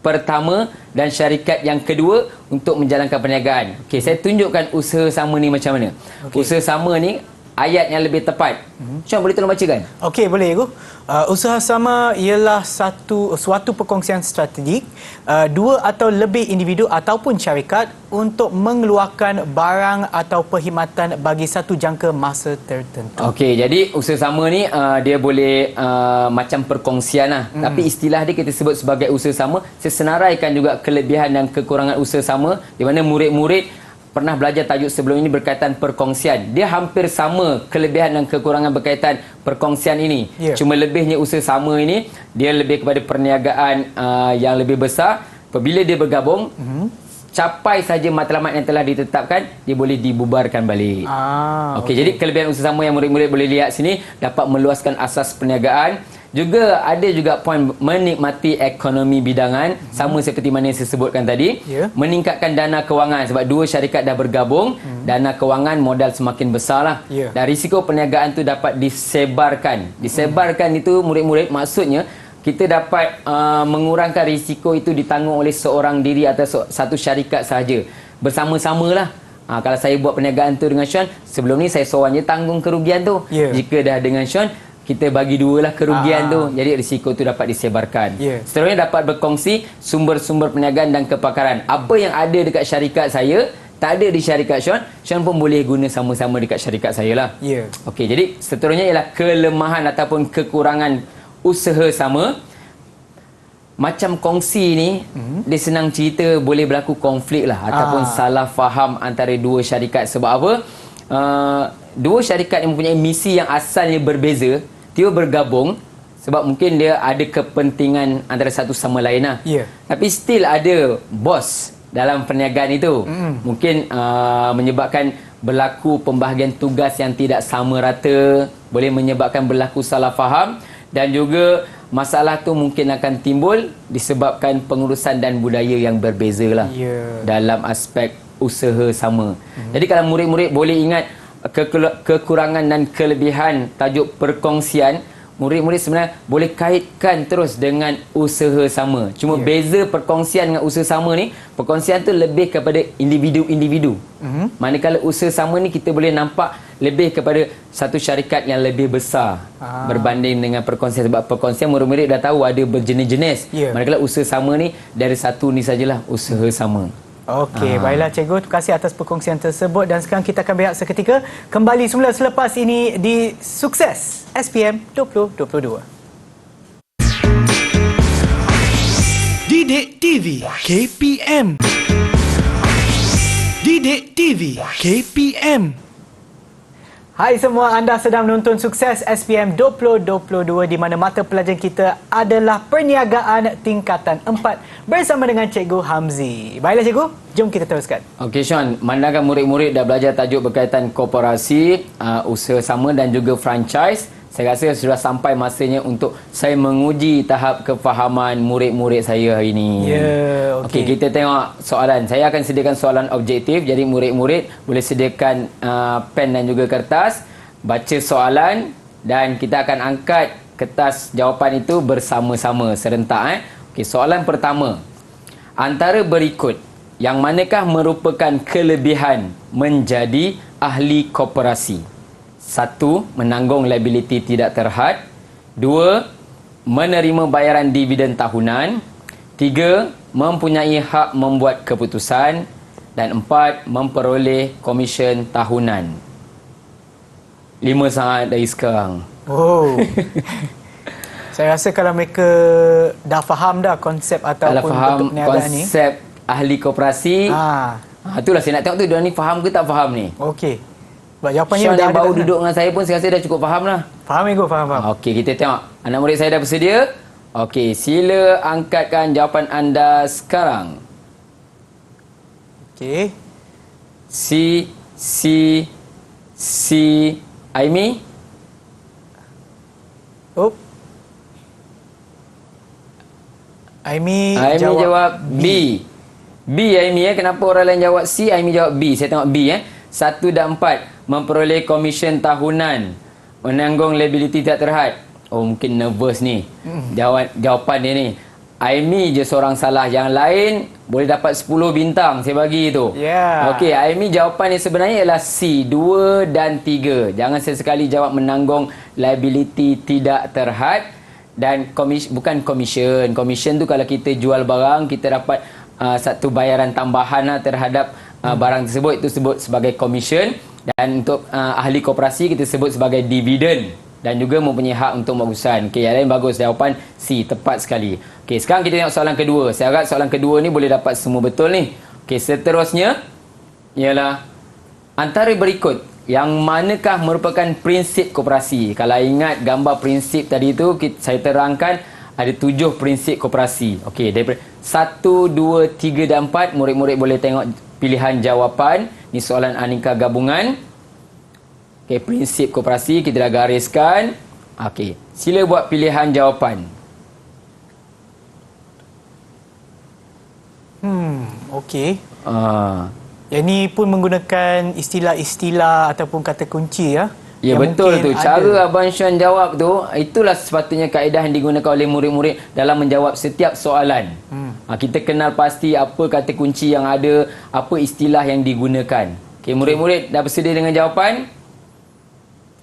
S3: pertama dan syarikat yang kedua untuk menjalankan perniagaan. Okey, saya tunjukkan usaha sama ni macam mana. Usaha sama ni ayat yang lebih tepat. Syam boleh tolong bacakan?
S2: Okey, boleh Cikgu. Usaha sama ialah suatu perkongsian strategik dua atau lebih individu ataupun syarikat untuk mengeluarkan barang atau perkhidmatan bagi satu jangka masa tertentu.
S3: Okey, jadi usaha sama ni dia boleh macam perkongsian lah. Tapi istilah dia kita sebut sebagai usaha sama. Saya senaraikan juga kelebihan dan kekurangan usaha sama di mana murid-murid pernah belajar tajuk sebelum ini berkaitan perkongsian. Dia hampir sama kelebihan dan kekurangan berkaitan perkongsian ini.
S2: Yeah.
S3: Cuma lebihnya usaha sama ini, dia lebih kepada perniagaan yang lebih besar. Apabila dia bergabung, capai saja matlamat yang telah ditetapkan, dia boleh dibubarkan balik. Okey, jadi kelebihan usaha sama yang murid-murid boleh lihat sini, dapat meluaskan asas perniagaan. Juga ada juga poin menikmati ekonomi bidangan, sama seperti mana yang saya sebutkan tadi. Meningkatkan dana kewangan sebab dua syarikat dah bergabung, dana kewangan modal semakin besar lah. Dan risiko perniagaan tu dapat disebarkan. Disebarkan itu murid-murid maksudnya kita dapat mengurangkan risiko itu ditanggung oleh seorang diri atau satu syarikat sahaja. Bersama-samalah. Kalau saya buat perniagaan tu dengan Sean, sebelum ni saya seorang je tanggung kerugian tu. Jika dah dengan Sean, kita bagi dua lah kerugian tu. Jadi risiko tu dapat disebarkan. Seterusnya dapat berkongsi sumber-sumber perniagaan dan kepakaran. Apa yang ada dekat syarikat saya, tak ada di syarikat Sean, Sean pun boleh guna sama-sama dekat syarikat saya lah. Okey, jadi seterusnya ialah kelemahan ataupun kekurangan usaha sama. Macam kongsi ni, dia senang cerita boleh berlaku konflik lah ataupun salah faham antara dua syarikat. Sebab apa? Dua syarikat yang mempunyai misi yang asalnya berbeza, dia bergabung sebab mungkin dia ada kepentingan antara satu sama lain lah. Tapi still ada bos dalam perniagaan itu. Mungkin menyebabkan berlaku pembahagian tugas yang tidak sama rata, boleh menyebabkan berlaku salah faham, dan juga masalah tu mungkin akan timbul disebabkan pengurusan dan budaya yang berbeza lah dalam aspek usaha sama. Jadi kalau murid-murid boleh ingat kekurangan dan kelebihan tajuk perkongsian, murid-murid sebenarnya boleh kaitkan terus dengan usaha sama. Cuma beza perkongsian dengan usaha sama ni, perkongsian tu lebih kepada individu-individu. Manakala usaha sama ni kita boleh nampak lebih kepada satu syarikat yang lebih besar berbanding dengan perkongsian. Sebab perkongsian murid-murid dah tahu ada berjenis-jenis. Manakala usaha sama ni dari satu ni sajalah usaha sama.
S2: Okey, baiklah Cikgu. Terima kasih atas perkongsian tersebut. Dan sekarang kita akan berehat seketika. Kembali semula selepas ini di Sukses SPM 2022.
S6: Didik TV KPM. Didik TV KPM.
S2: Hai semua, anda sedang menonton Sukses SPM 2022 di mana mata pelajaran kita adalah Perniagaan Tingkatan 4 bersama dengan Cikgu Hamzi. Baiklah Cikgu, jom kita teruskan.
S3: Okey Sean, mandakan murid-murid dah belajar tajuk berkaitan koperasi, usaha sama dan juga franchise. Saya rasa sudah sampai masanya untuk saya menguji tahap kefahaman murid-murid saya hari ini. Okey, kita tengok soalan. Saya akan sediakan soalan objektif. Jadi murid-murid boleh sediakan pen dan juga kertas. Baca soalan dan kita akan angkat kertas jawapan itu bersama-sama serentak. Okey, soalan pertama. Antara berikut, yang manakah merupakan kelebihan menjadi ahli koperasi? 1. Menanggung liability tidak terhad. 2. Menerima bayaran dividen tahunan. 3. Mempunyai hak membuat keputusan. Dan 4. Memperoleh komisen tahunan. 5 sangat dari sekarang.
S2: Oh. Saya rasa kalau mereka dah faham dah konsep
S3: Kalau
S2: ataupun
S3: faham
S2: bentuk perniagaan ni.
S3: konsep ahli koperasi, itulah saya nak tengok tu dia ni faham ke tak faham ni.
S2: Okey. Sebab jawapannya
S3: Sean
S2: dah
S3: yang
S2: ada
S3: baru
S2: kat sana.
S3: duduk dengan saya pun saya rasa dah cukup faham lah.
S2: Faham Ego, faham.
S3: Okey, kita tengok. Anak murid saya dah bersedia? Okey, sila angkatkan jawapan anda sekarang.
S2: Okey.
S3: Aimi?
S2: Aimi
S3: jawab B. B Aimi kenapa orang lain jawab C, Aimi jawab B. Saya tengok B 1 dan 4 memperoleh komisen tahunan, menanggung liability tak terhad. Oh, mungkin nervous ni. Jawapan dia ni. Aimi je seorang salah, yang lain boleh dapat 10 bintang saya bagi tu.
S2: Yeah.
S3: Okey, Aimi jawapan yang sebenarnya ialah C, 2 dan 3. Jangan sesekali jawab menanggung liability tidak terhad. Dan bukan komisen. Komisen tu kalau kita jual barang, kita dapat satu bayaran tambahan terhadap barang tersebut, itu sebut sebagai komisen. Dan untuk ahli koperasi kita sebut sebagai dividen. Dan juga mempunyai hak untuk mengurusan. Okey, yang lain bagus. Jawapan C, tepat sekali. Okey, sekarang kita tengok soalan kedua. Saya harap soalan kedua ni boleh dapat semua betul ni. Okey, seterusnya ialah antara berikut yang manakah merupakan prinsip koperasi. Kalau ingat gambar prinsip tadi tu, saya terangkan ada 7 prinsip koperasi. Okey, daripada 1, 2, 3 dan 4, murid-murid boleh tengok pilihan jawapan. Ni soalan aneka gabungan. Okey, prinsip koperasi kita dah gariskan. Okey, sila buat pilihan jawapan.
S2: Okey. Yang ni pun menggunakan istilah-istilah ataupun kata kunci ya.
S3: Ya, betul tu. Cara Abang Sean jawab tu, itulah sepatutnya kaedah yang digunakan oleh murid-murid dalam menjawab setiap soalan. Kita kenal pasti apa kata kunci yang ada, apa istilah yang digunakan. Okey, murid-murid dah bersedia dengan jawapan?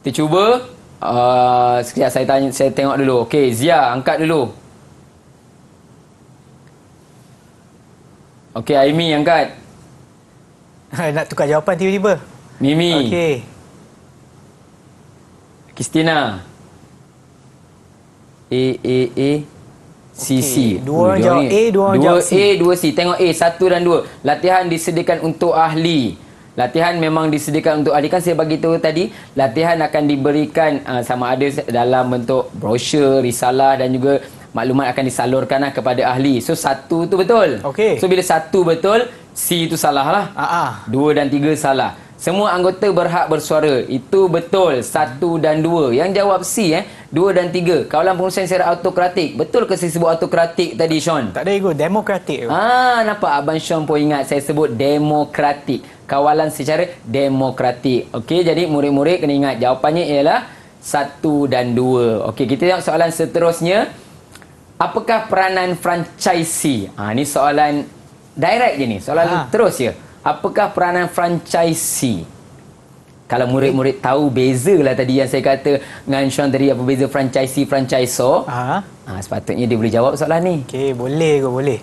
S3: Kita cuba. Sekejap saya tengok dulu. Okey, Zia, angkat dulu. Okey, Aimi angkat.
S2: Nak tukar jawapan tiba-tiba.
S3: Mimi.
S2: Okey.
S3: Kristina. A, C, C.
S2: Dua orang jawab A, dua orang jawab C.
S3: 2 A, 2 C. Tengok A, 1 dan 2. Latihan disediakan untuk ahli. Latihan memang disediakan untuk ahli. Kan saya bagi tahu tadi, latihan akan diberikan sama ada dalam bentuk brosur, risalah dan juga maklumat akan disalurkan kepada ahli. So, 1 tu betul.
S2: Okey.
S3: So, bila 1 betul, C tu salah lah. 2 dan 3 salah. Semua anggota berhak bersuara. Itu betul. 1 dan 2. Yang jawab C 2 dan 3. Kawalan pengurusan secara autokratik. Betul ke saya sebut autokratik tadi, Sean?
S2: Tak ada Ego, demokratik.
S3: Nampak Abang Sean pun ingat saya sebut demokratik. Kawalan secara demokratik. Okey, jadi murid-murid kena ingat jawapannya ialah 1 dan 2. Okey, kita tengok soalan seterusnya. Apakah peranan franchisee? Ni soalan direct je ni. Soalan terus je. Apakah peranan franchisee? Kalau murid-murid tahu bezalah tadi yang saya kata dengan Sean tadi, apa beza franchisee, franchisor. Sepatutnya dia boleh jawab soalan ni.
S2: Okey, boleh ke boleh.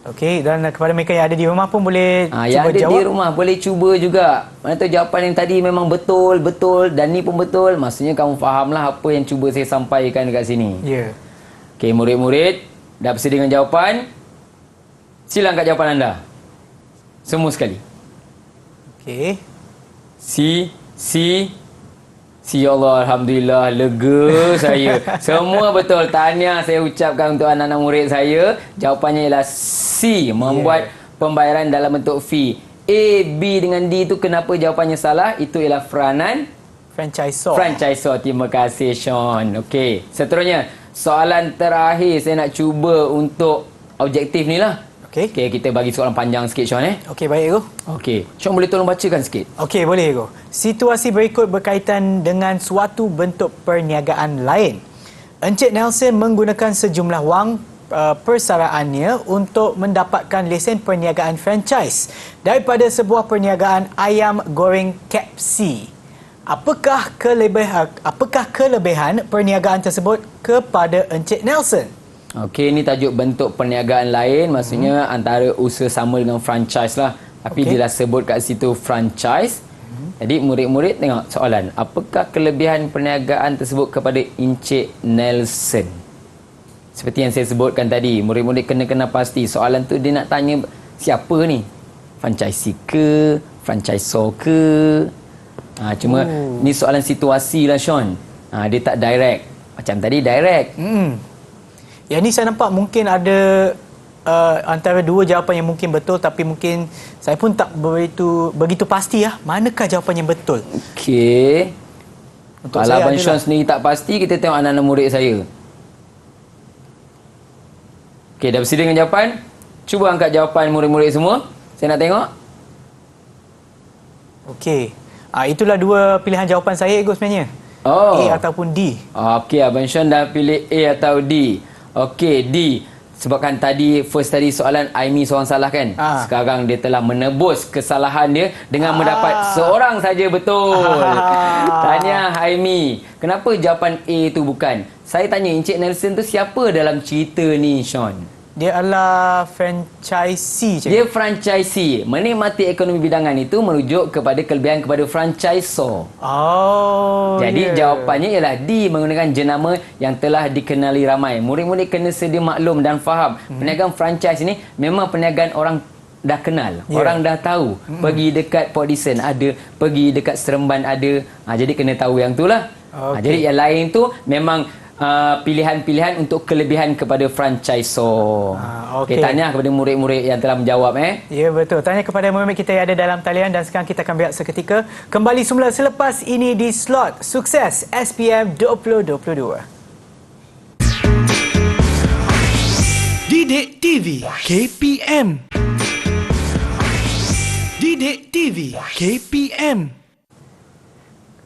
S2: Okey, dan kepada mereka yang ada di rumah pun boleh cuba
S3: yang ada
S2: jawab.
S3: di rumah boleh cuba juga. Mana tahu jawapan yang tadi memang betul dan ni pun betul. Maksudnya kamu fahamlah apa yang cuba saya sampaikan dekat sini.
S2: Ya.
S3: Okey, murid-murid dah bersedia dengan jawapan? Sila angkat jawapan anda. Semua sekali.
S2: Okey.
S3: Ya Allah, Alhamdulillah, lega saya. Semua betul. Tahniah saya ucapkan untuk anak-anak murid saya. Jawapannya ialah C, membuat pembayaran dalam bentuk fee. A, B dengan D itu kenapa jawapannya salah? Itu ialah peranan
S2: franchisor.
S3: Terima kasih, Sean. Okey, seterusnya soalan terakhir saya nak cuba untuk objektif ni lah. Okey, kita bagi soalan panjang sikit, Sean.
S2: Okey, baik Ego.
S3: Okey, Sean boleh tolong bacakan sikit?
S2: Okey, boleh Ego. Situasi berikut berkaitan dengan suatu bentuk perniagaan lain. Encik Nelson menggunakan sejumlah wang persaraannya untuk mendapatkan lesen perniagaan franchise daripada sebuah perniagaan ayam goreng KFC. Apakah kelebihan perniagaan tersebut kepada Encik Nelson?
S3: Okey, ini tajuk bentuk perniagaan lain, maksudnya antara usaha sama dengan franchise lah. Tapi dia dah sebut kat situ franchise. Jadi murid-murid tengok soalan, apakah kelebihan perniagaan tersebut kepada Encik Nelson? Seperti yang saya sebutkan tadi, murid-murid kena pasti soalan tu dia nak tanya siapa ni? Franchisee ke? Franchisor ke? Cuma ni soalan situasi lah Sean. Dia tak direct. Macam tadi direct.
S2: Yang ni saya nampak mungkin ada antara dua jawapan yang mungkin betul, tapi mungkin saya pun tak begitu pasti manakah jawapan yang betul.
S3: Okey. Kalau Abang Sean
S2: adalah
S3: sendiri tak pasti, kita tengok anak-anak murid saya. Okey, dah bersedia dengan jawapan? Cuba angkat jawapan murid-murid semua. Saya nak tengok.
S2: Okey. Itulah dua pilihan jawapan saya sebenarnya. A ataupun D.
S3: Okey, Abang Sean dah pilih A atau D. Okey, D. Sebabkan tadi soalan Aimi seorang salah kan? Sekarang dia telah menebus kesalahan dia dengan mendapat seorang saja betul. Tanya Aimi, kenapa jawapan A itu bukan? Saya tanya Encik Nelson tu siapa dalam cerita ni, Sean?
S2: Dia adalah franchisee.
S3: Dia franchisee. Menikmati ekonomi bidangan itu merujuk kepada kelebihan kepada franchisor. Jadi jawapannya ialah D, menggunakan jenama yang telah dikenali ramai. Murid-murid kena sedia maklum dan faham. Perniagaan franchise ini memang perniagaan orang dah kenal. Orang dah tahu. Pergi dekat Port Dickson ada, pergi dekat Seremban ada. Jadi kena tahu yang itulah. Jadi yang lain tu memang pilihan-pilihan untuk kelebihan kepada franchisor. Okey, tanya kepada murid-murid yang telah menjawab.
S2: Ya, betul. Tanya kepada murid kita yang ada dalam talian, dan sekarang kita akan berehat seketika. Kembali semula selepas ini di slot Sukses SPM 2022.
S6: Didik TV KPM. Didik TV KPM.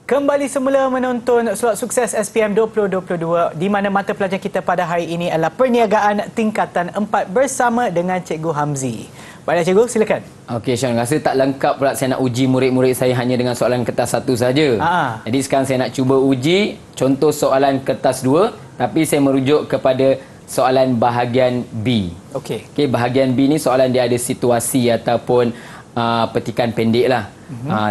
S2: Kembali semula menonton slot Sukses SPM 2022, di mana mata pelajaran kita pada hari ini adalah Perniagaan Tingkatan 4 bersama dengan Cikgu Hamzi. Baiklah Cikgu, silakan.
S3: Okey Sean, rasa tak lengkap pula saya nak uji murid-murid saya hanya dengan soalan kertas 1 saja. Jadi sekarang saya nak cuba uji contoh soalan kertas 2, tapi saya merujuk kepada soalan bahagian B. Okey, bahagian B ni soalan dia ada situasi ataupun petikan pendek lah.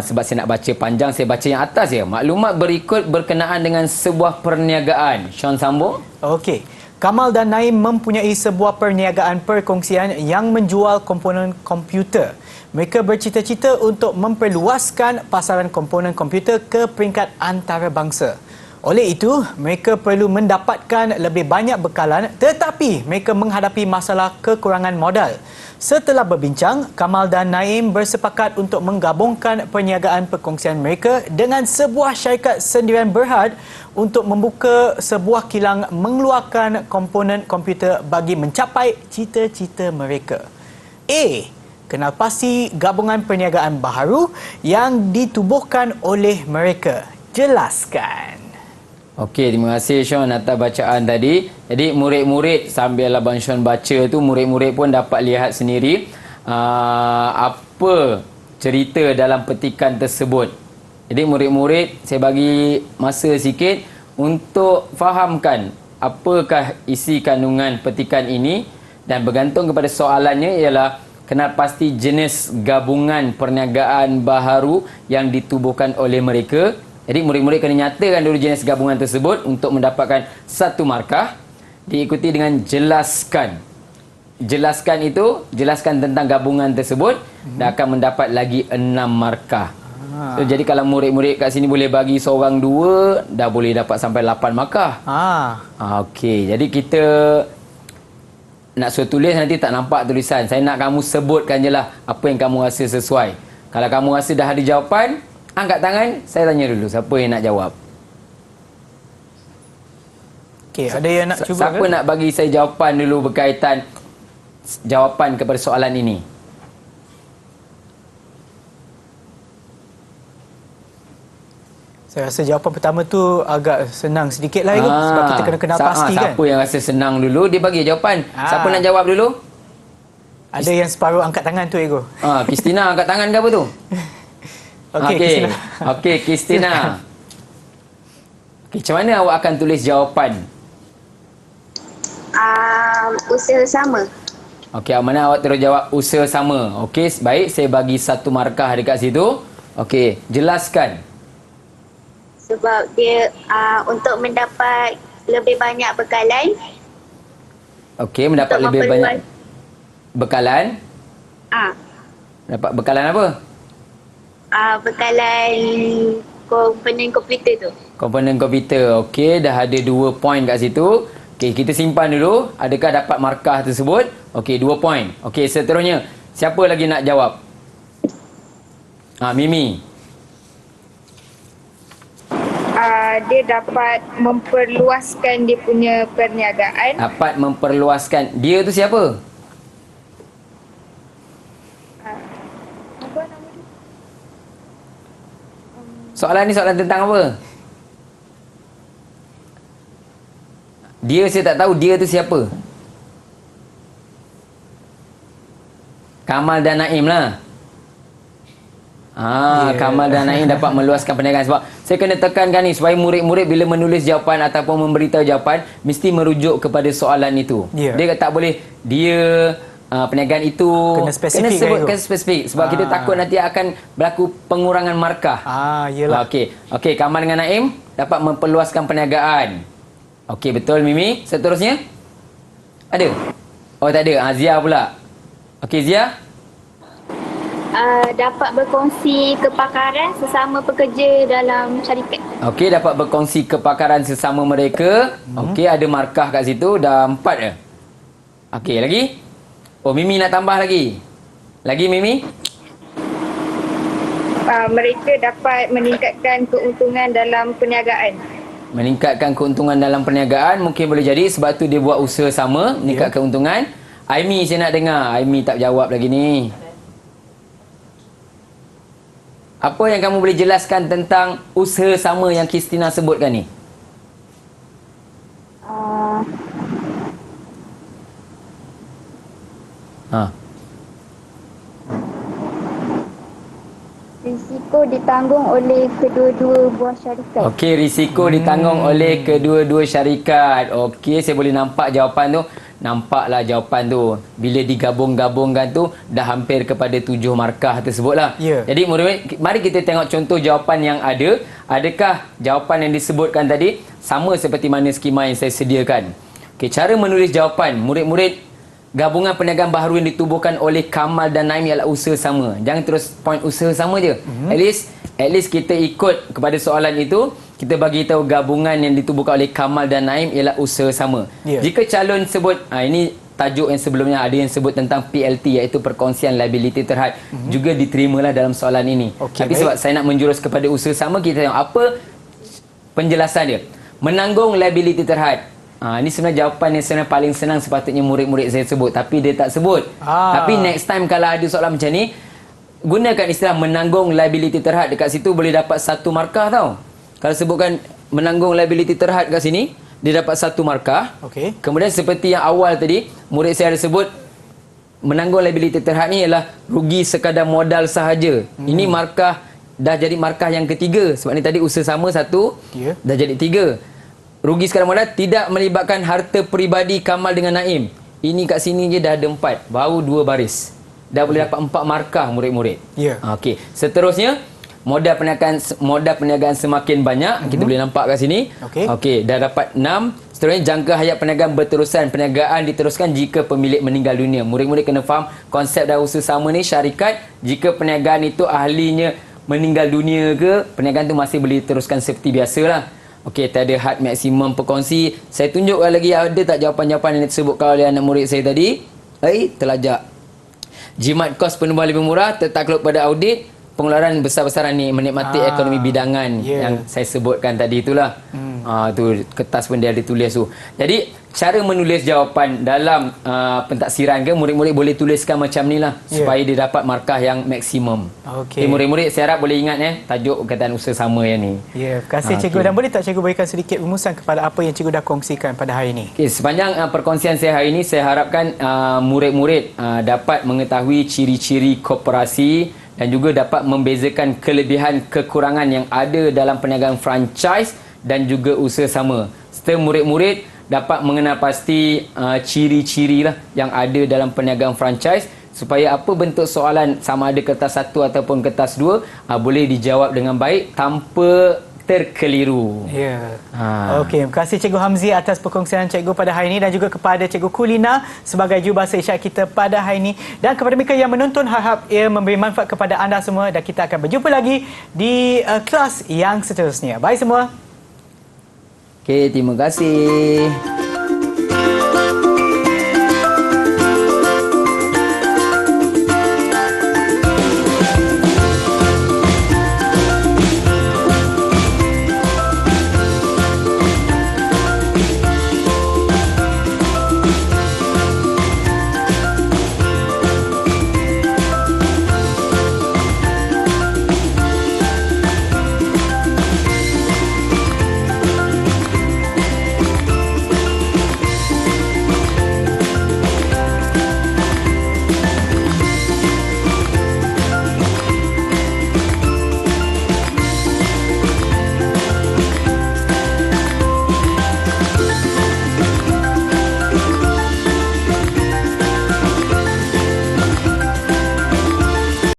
S3: Sebab saya nak baca panjang, saya baca yang atas je. Maklumat berikut berkenaan dengan sebuah perniagaan. Sean sambung.
S2: Okey. Kamal dan Naim mempunyai sebuah perniagaan perkongsian yang menjual komponen komputer. Mereka bercita-cita untuk memperluaskan pasaran komponen komputer ke peringkat antarabangsa. Oleh itu, mereka perlu mendapatkan lebih banyak bekalan, tetapi mereka menghadapi masalah kekurangan modal. Setelah berbincang, Kamal dan Naim bersepakat untuk menggabungkan perniagaan perkongsian mereka dengan sebuah syarikat sendirian berhad untuk membuka sebuah kilang mengeluarkan komponen komputer bagi mencapai cita-cita mereka. A. Kenal pasti gabungan perniagaan baharu yang ditubuhkan oleh mereka. Jelaskan.
S3: Okey, terima kasih Sean atas bacaan tadi. Jadi murid-murid sambil Abang Sean baca tu, murid-murid pun dapat lihat sendiri apa cerita dalam petikan tersebut. Jadi murid-murid, saya bagi masa sikit untuk fahamkan apakah isi kandungan petikan ini, dan bergantung kepada soalannya ialah kenal pasti jenis gabungan perniagaan baharu yang ditubuhkan oleh mereka. Jadi murid-murid kena nyatakan dulu jenis gabungan tersebut untuk mendapatkan 1 markah. Diikuti dengan jelaskan. Jelaskan itu, jelaskan tentang gabungan tersebut dan akan mendapat lagi 6 markah. So, jadi kalau murid-murid kat sini boleh bagi seorang 2, dah boleh dapat sampai 8 markah. Okey, jadi kita nak suruh tulis nanti tak nampak tulisan. Saya nak kamu sebutkan je lah apa yang kamu rasa sesuai. Kalau kamu rasa dah ada jawapan, angkat tangan, saya tanya dulu siapa yang nak jawab.
S2: Okey, ada yang nak cuba
S3: siapa nak bagi saya jawapan dulu berkaitan jawapan kepada soalan ini?
S2: Saya rasa jawapan pertama tu agak senang sedikit lah Ego. Sebab kita kena kenal pasti kan.
S3: Siapa yang rasa senang dulu, dia bagi jawapan. Siapa nak jawab dulu?
S2: Ada yang separuh angkat tangan tu Ego.
S3: Kristina angkat tangan ke apa tu?
S2: Okey, Christina.
S3: Okey, Kristina. Okey, macam mana awak akan tulis jawapan?
S4: Usaha sama.
S3: Okey, mana awak terus jawab usaha sama. Okey, baik, saya bagi 1 markah dekat situ. Okey, jelaskan.
S4: Sebab dia untuk mendapat lebih banyak bekalan.
S3: Okey, mendapat
S4: Untuk
S3: lebih
S4: memperluas.
S3: banyak bekalan. Dapat bekalan apa?
S4: Bekalan komponen komputer tu.
S3: Komponen komputer. Okey, dah ada 2 poin kat situ. Okey, kita simpan dulu. Adakah dapat markah tersebut? Okey, 2 poin. Okey, seterusnya. Siapa lagi nak jawab? Mimi.
S1: Dia dapat memperluaskan dia punya perniagaan.
S3: Dapat memperluaskan. Dia tu siapa?
S1: Apa nama dia?
S3: Soalan ni soalan tentang apa? Dia saya tak tahu. Dia tu siapa? Kamal dan Naim lah. Kamal dan Naim dapat meluaskan perniagaan. Sebab saya kena tekankan ni supaya murid-murid bila menulis jawapan ataupun memberitahu jawapan mesti merujuk kepada soalan itu. Dia tak boleh dia perniagaan itu
S2: kena spesifik.
S3: Kena spesifik sebab kita takut nanti akan berlaku pengurangan markah.
S2: Yelah.
S3: Okey, Kamal dengan Naim dapat memperluaskan perniagaan. Okey, betul Mimi. Seterusnya? Ada? Oh, tak ada. Zia pula. Okey, Zia.
S4: Dapat berkongsi kepakaran sesama pekerja dalam syarikat.
S3: Okey, dapat berkongsi kepakaran sesama mereka. Okey, ada markah kat situ. Dah 4 dah. Okey, lagi? Oh, Mimi nak tambah lagi. Lagi, Mimi?
S1: Mereka dapat meningkatkan keuntungan dalam perniagaan.
S3: Meningkatkan keuntungan dalam perniagaan. Mungkin boleh jadi sebab tu dia buat usaha sama. Meningkat keuntungan. Aimi saya nak dengar. Aimi tak jawab lagi ni. Apa yang kamu boleh jelaskan tentang usaha sama yang Kristina sebutkan ni?
S5: Risiko ditanggung oleh kedua-dua buah syarikat.
S3: Okey, risiko ditanggung oleh kedua-dua syarikat. Okey, saya boleh nampak jawapan tu. Nampaklah jawapan tu. Bila digabung-gabungkan tu, dah hampir kepada 7 markah tersebutlah. Jadi, murid-murid, mari kita tengok contoh jawapan yang ada. Adakah jawapan yang disebutkan tadi sama seperti mana skema yang saya sediakan? Okey, cara menulis jawapan. Murid-murid, gabungan perniagaan baharu yang ditubuhkan oleh Kamal dan Naim ialah usaha sama. Jangan terus point usaha sama je. At least kita ikut kepada soalan itu. Kita bagi tahu gabungan yang ditubuhkan oleh Kamal dan Naim ialah usaha sama. Jika calon sebut, ini tajuk yang sebelumnya ada yang sebut tentang PLT iaitu perkongsian liability terhad. Juga diterimalah dalam soalan ini. Tapi sebab saya nak menjurus kepada usaha sama, kita tengok apa penjelasan dia. Menanggung liability terhad. Ini sebenarnya jawapan yang sebenarnya paling senang sepatutnya murid-murid saya sebut. Tapi dia tak sebut. Tapi next time kalau ada soalan macam ni, gunakan istilah menanggung liability terhad. Dekat situ boleh dapat 1 markah tau. Kalau sebutkan menanggung liability terhad kat sini, dia dapat 1 markah. Kemudian seperti yang awal tadi, murid saya ada sebut menanggung liability terhad ni ialah rugi sekadar modal sahaja. Ini markah, dah jadi markah yang ketiga. Sebab ni tadi usaha sama 1, dah jadi 3. Rugi sekadar modal tidak melibatkan harta peribadi Kamal dengan Naim. Ini kat sini je dah ada 4. Baru 2 baris. Dah boleh dapat 4 markah murid-murid. Okey. Seterusnya, modal perniagaan semakin banyak. Kita boleh nampak kat sini. Okey, dah dapat 6. Seterusnya, jangka hayat perniagaan berterusan. Perniagaan diteruskan jika pemilik meninggal dunia. Murid-murid kena faham konsep dah usaha sama ni syarikat. Jika perniagaan itu ahlinya meninggal dunia ke, perniagaan tu masih boleh teruskan seperti biasalah. Okey, tak ada had maksimum perkongsi. Saya tunjukkan lagi ada tak jawapan-jawapan yang disebutkan oleh anak murid saya tadi. Terlajak. Jimat kos penubuhan lebih murah tertakluk pada audit. pengeluaran besar-besaran ni menikmati ekonomi bidangan yang saya sebutkan tadi itulah. Tu kertas pun dia ada tulis tu. Jadi cara menulis jawapan dalam pentaksiran ke, murid-murid boleh tuliskan macam ni lah supaya dia dapat markah yang maksimum.
S2: Okey.
S3: Murid-murid saya harap boleh ingat tajuk perkataan usaha sama yang ni.
S2: Ya, terima kasih cikgu. Dan boleh tak cikgu berikan sedikit rumusan kepada apa yang cikgu dah kongsikan pada hari ini?
S3: Okay, sepanjang perkongsian saya hari ini, saya harapkan murid-murid dapat mengetahui ciri-ciri koperasi dan juga dapat membezakan kelebihan kekurangan yang ada dalam perniagaan franchise dan juga usaha sama. Serta murid-murid dapat mengenal pasti ciri-ciri lah yang ada dalam perniagaan franchise supaya apa bentuk soalan sama ada kertas 1 ataupun kertas 2 boleh dijawab dengan baik tanpa terkeliru.
S2: Ya. Okey, terima kasih Cikgu Hamzi atas perkongsian cikgu pada hari ini dan juga kepada Cikgu Kulina sebagai jurubahasa isyarat kita pada hari ini. Dan kepada mereka yang menonton, harap ia memberi manfaat kepada anda semua dan kita akan berjumpa lagi di kelas yang seterusnya. Bye semua.
S3: Okey, terima kasih.